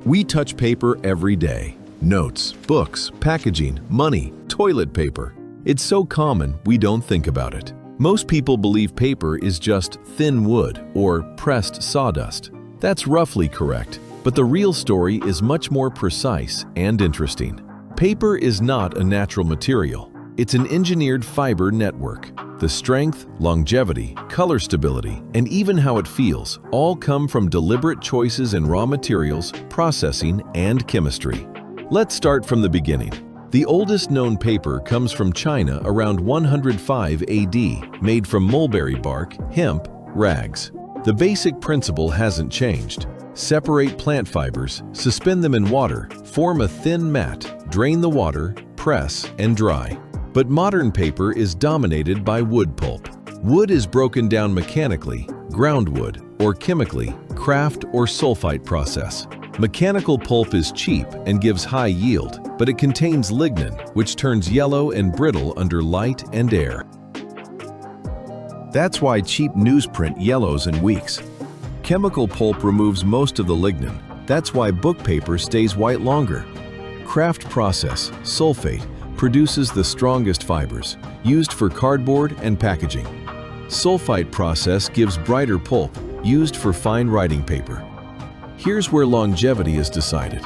We touch paper every day. Notes, books, packaging, money, toilet paper. It's so common we don't think about it. Most people believe paper is just thin wood or pressed sawdust. That's roughly correct, but the real story is much more precise and interesting. Paper is not a natural material. It's an engineered fiber network. The strength, longevity, color stability, and even how it feels all come from deliberate choices in raw materials, processing, and chemistry. Let's start from the beginning. The oldest known paper comes from China around 105 AD, made from mulberry bark, hemp, rags. The basic principle hasn't changed. Separate plant fibers, suspend them in water, form a thin mat, drain the water, press, and dry. But modern paper is dominated by wood pulp. Wood is broken down mechanically, ground wood, or chemically, craft or sulfite process. Mechanical pulp is cheap and gives high yield, but it contains lignin, which turns yellow and brittle under light and air. That's why cheap newsprint yellows in weeks. Chemical pulp removes most of the lignin. That's why book paper stays white longer. Craft process, sulfate, produces the strongest fibers, used for cardboard and packaging. Sulfite process gives brighter pulp, used for fine writing paper. Here's where longevity is decided.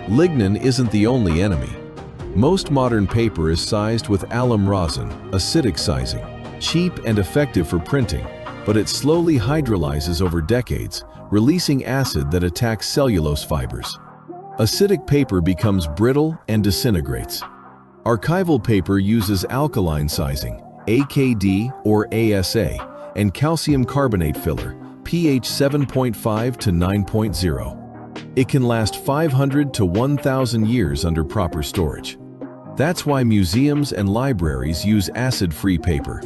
Lignin isn't the only enemy. Most modern paper is sized with alum rosin, acidic sizing, cheap and effective for printing, but it slowly hydrolyzes over decades, releasing acid that attacks cellulose fibers. Acidic paper becomes brittle and disintegrates. Archival paper uses alkaline sizing, AKD or ASA, and calcium carbonate filler, pH 7.5 to 9.0. It can last 500 to 1,000 years under proper storage. That's why museums and libraries use acid-free paper.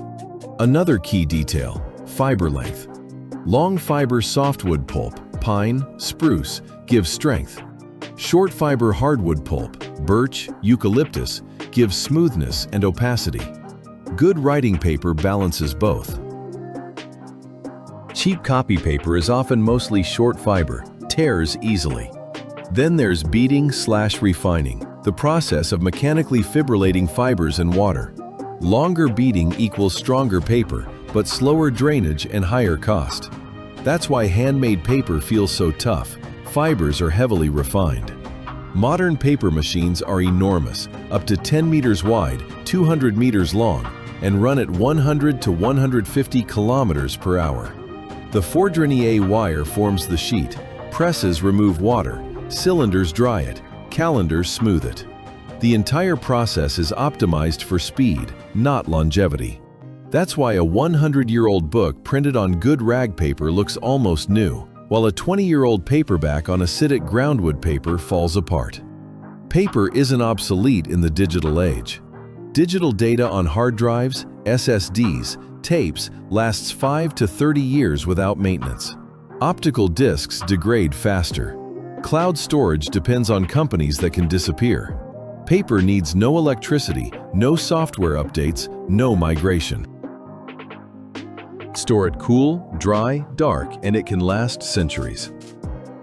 Another key detail, fiber length. Long fiber softwood pulp, pine, spruce, gives strength. Short fiber hardwood pulp, birch, eucalyptus, gives smoothness and opacity. Good writing paper balances both. Cheap copy paper is often mostly short fiber, tears easily. Then there's beating/refining, the process of mechanically fibrillating fibers in water. Longer beating equals stronger paper, but slower drainage and higher cost. That's why handmade paper feels so tough. Fibers are heavily refined. Modern paper machines are enormous, up to 10 meters wide, 200 meters long, and run at 100 to 150 kilometers per hour. The Fourdrinier wire forms the sheet, presses remove water, cylinders dry it, calendars smooth it. The entire process is optimized for speed, not longevity. That's why a 100-year-old book printed on good rag paper looks almost new, while a 20-year-old paperback on acidic groundwood paper falls apart. Paper isn't obsolete in the digital age. Digital data on hard drives, SSDs, tapes lasts 5 to 30 years without maintenance. Optical discs degrade faster. Cloud storage depends on companies that can disappear. Paper needs no electricity, no software updates, no migration. Store it cool, dry, dark, and it can last centuries.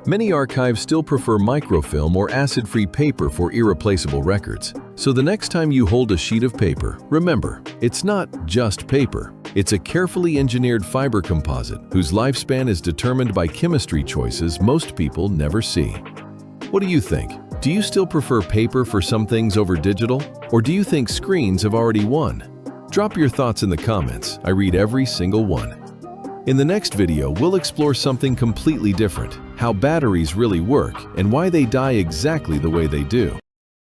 Many archives still prefer microfilm or acid-free paper for irreplaceable records. So the next time you hold a sheet of paper, remember, it's not just paper. It's a carefully engineered fiber composite whose lifespan is determined by chemistry choices most people never see. What do you think? Do you still prefer paper for some things over digital? Or do you think screens have already won? Drop your thoughts in the comments. I read every single one. In the next video, we'll explore something completely different, how batteries really work and why they die exactly the way they do.